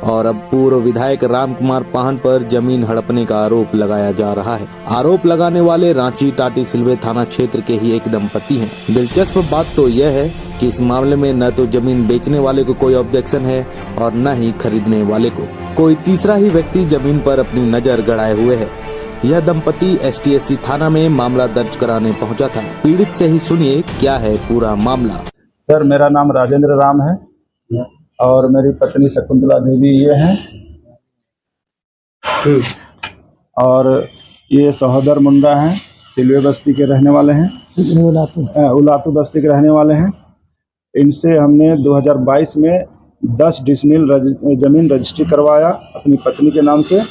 और अब पूर्व विधायक रामकुमार पाहन पर जमीन हड़पने का आरोप लगाया जा रहा है। आरोप लगाने वाले रांची टाटी सिलवे थाना क्षेत्र के ही एक दंपति हैं। दिलचस्प बात तो यह है कि इस मामले में न तो जमीन बेचने वाले को कोई ऑब्जेक्शन है और न ही खरीदने वाले को। कोई तीसरा ही व्यक्ति जमीन पर अपनी नजर गड़ाए हुए है। यह दंपति STSC थाना में मामला दर्ज कराने पहुंचा था। पीड़ित से ही सुनिए क्या है पूरा मामला। सर, मेरा नाम राजेंद्र राम है और मेरी पत्नी शकुंतला देवी ये हैं और ये सहोदर मुंडा हैं, सिलवे बस्ती के रहने वाले हैं, उलातू बस्ती के रहने वाले हैं। इनसे हमने 2022 में 10 डिसमिल जमीन रजिस्ट्री करवाया अपनी पत्नी के नाम से।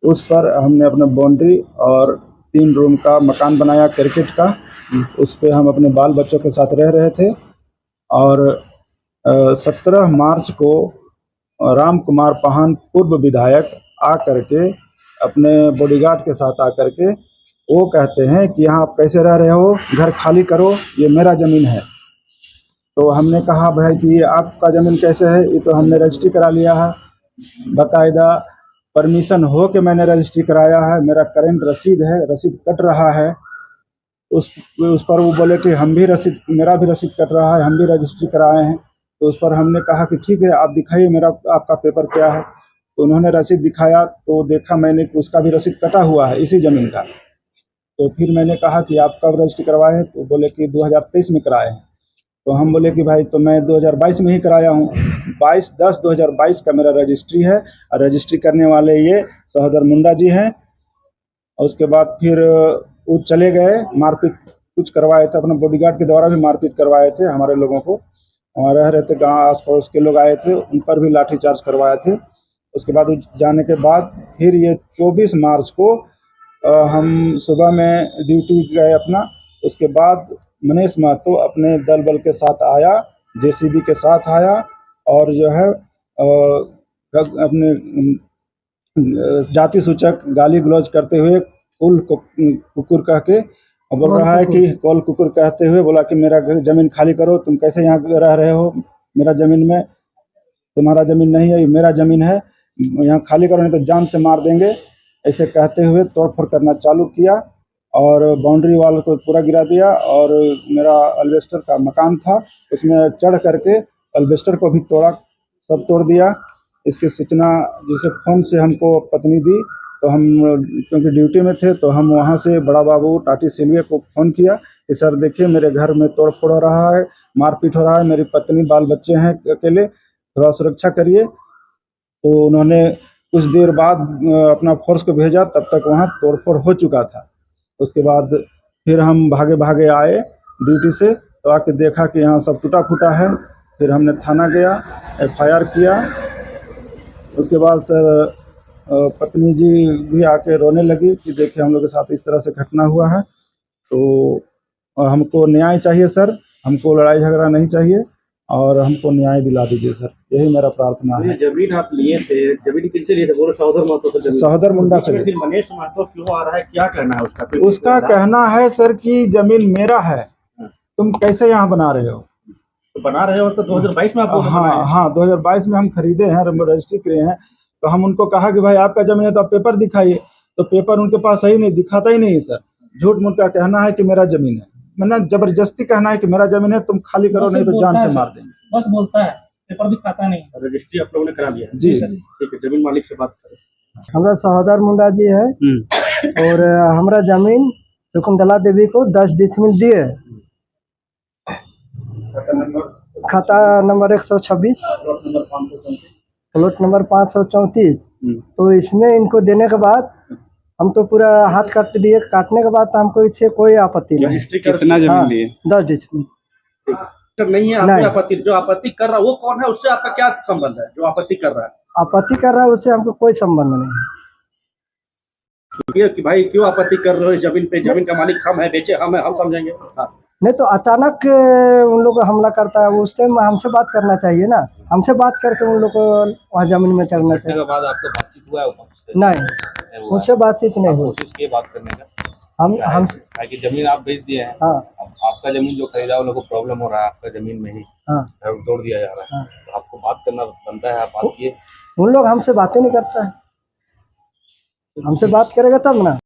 उस पर हमने अपना बाउंड्री और 3 रूम का मकान बनाया क्रिकेट का। उस पर हम अपने बाल बच्चों के साथ रह रहे थे और 17 मार्च को राम कुमार पाहन पूर्व विधायक आ करके अपने बॉडीगार्ड के साथ आकर के वो कहते हैं कि यहाँ आप कैसे रह रहे हो, घर खाली करो, ये मेरा ज़मीन है। तो हमने कहा भाई कि ये आपका ज़मीन कैसे है, ये तो हमने रजिस्ट्री करा लिया है, बाकायदा परमिशन हो के मैंने रजिस्ट्री कराया है, मेरा करंट रसीद है, रसीद कट रहा है। उस पर वो बोले कि हम भी रसीद, मेरा भी रसीद कट रहा है, हम भी रजिस्ट्री कराए हैं। तो उस पर हमने कहा कि ठीक है, आप दिखाइए मेरा आपका पेपर क्या है। तो उन्होंने रसीद दिखाया तो देखा मैंने कि उसका भी रसीद कटा हुआ है इसी ज़मीन का। तो फिर मैंने कहा कि आप कब रजिस्ट्री करवाए हैं, तो बोले कि 2023 में कराए हैं। तो हम बोले कि भाई तो मैं 2022 में ही कराया हूँ। 22/10/2022 का मेरा रजिस्ट्री है और रजिस्ट्री करने वाले ये सहोदर मुंडा जी हैं। और उसके बाद फिर वो चले गए, मारपीट कुछ करवाए थे, अपने बॉडीगार्ड के द्वारा भी मारपीट करवाए थे हमारे लोगों को। वहाँ रह रहे थे, गाँव आस पड़ोस के लोग आए थे, उन पर भी लाठीचार्ज करवाए थे। उसके बाद जाने के बाद फिर ये 24 मार्च को हम सुबह में ड्यूटी गए अपना। उसके बाद मनीष महतो अपने दल बल के साथ आया, JCB के साथ आया और जो है अपने जाति सूचक गाली गलौज करते हुए कुल कुकुर कह के बोल रहा है कि कॉल कुकुर कहते हुए बोला कि मेरा ज़मीन खाली करो, तुम कैसे यहाँ रह रहे हो, मेरा ज़मीन में, तुम्हारा ज़मीन नहीं है, ये मेरा ज़मीन है, यहाँ खाली करो नहीं तो जान से मार देंगे। ऐसे कहते हुए तोड़फोड़ करना चालू किया और बाउंड्री वाल को पूरा गिरा दिया और मेरा अल्बेस्टर का मकान था उसमें चढ़ करके अल्बेस्टर को भी तोड़ा, सब तोड़ दिया। इसकी सूचना जिसे फ़ोन से हमको पत्नी दी तो हम क्योंकि ड्यूटी में थे तो हम वहाँ से बड़ा बाबू टाटी सिलवे को फ़ोन किया कि सर देखिए मेरे घर में तोड़ फोड़ हो रहा है, मारपीट हो रहा है, मेरी पत्नी बाल बच्चे हैं अकेले, थोड़ा सुरक्षा करिए। तो उन्होंने कुछ देर बाद अपना फोर्स को भेजा, तब तक वहाँ तोड़फोड़ हो चुका था। उसके बाद फिर हम भागे भागे आए ड्यूटी से तो आके देखा कि यहाँ सब टूटा फूटा है। फिर हमने थाना गया, FIR किया। उसके बाद सर पत्नी जी भी आके रोने लगी कि देखिए हम लोग के साथ इस तरह से घटना हुआ है, तो हमको न्याय चाहिए सर, हमको लड़ाई झगड़ा नहीं चाहिए और हमको न्याय दिला दीजिए सर, यही मेरा प्रार्थना है। जमीन आप लिए थे, जमीन किससे लिए थे? बोलो सहोदर महतो से। सहोदर मुंडा से। फिर मनीष महतो क्यों आ रहा है, क्या कहना है उसका? उसका कहना है सर कि जमीन मेरा है, तुम कैसे यहाँ बना रहे हो? तो बना रहे हो तो 2022 में आप हाँ 2022 में हम खरीदे हैं, रजिस्ट्री किए हैं। तो हम उनको कहा कि भाई आपका जमीन है तो आप पेपर दिखाइए, तो पेपर उनके पास है ही नहीं, दिखाता ही नहीं सर। झूठ मूठ का कहना है कि मेरा जमीन है, मतलब जबरदस्ती कहना है कि मेरा जमीन है, तुम खाली करो नहीं तो जान से मार देंगे। बस बोलता है, पेपर दिखाता नहीं। रजिस्ट्री आप लोगों ने करा लिया? जी सर। ठीक है, जमीन मालिक से बात करें। हमारा सहोदर मुंडा जी है और हमारा जमीन शकुंतला देवी को 10 डिसमिल दिए। खाता नंबर 126, प्लॉट नंबर 534। तो इसमें इनको देने के बाद हम तो पूरा हाथ काट दिए। काटने के बाद तो हमको इससे कोई आपत्ति नहीं। कितना जमीन लिए? 10 डिसमिल नहीं है आपकी आपत्ति? जो आपत्ति कर रहा है वो कौन है, उससे आपका क्या संबंध है? जो आपत्ति कर रहा है, आपत्ति कर रहा है, उससे हमको कोई संबंध नहीं है। कि भाई क्यों आपत्ति कर रहे हो जमीन पे? जमीन का मालिक हम है, बेचे हम है, हम समझेंगे। हाँ। नहीं तो अचानक उन लोग को हमला करता है, उस टाइम हमसे बात करना चाहिए ना, हमसे बात करके उन लोग को वहाँ जमीन में चढ़ना चाहिए। के बाद आपको बातचीत हुआ है? नहीं, मुझसे बातचीत नहीं हुई। कोशिश की बात करने का? हम कि जमीन आप बेच दिए हैं। हाँ। आपका जमीन जो खरीदा उन लोगों को प्रॉब्लम हो रहा है, आपका जमीन में ही हाँ तोड़ दिया जा रहा है। हाँ। तो आपको बात करना बनता है, आप बात किए? उन लोग हमसे बातें नहीं करता है, हमसे बात करेगा तब ना।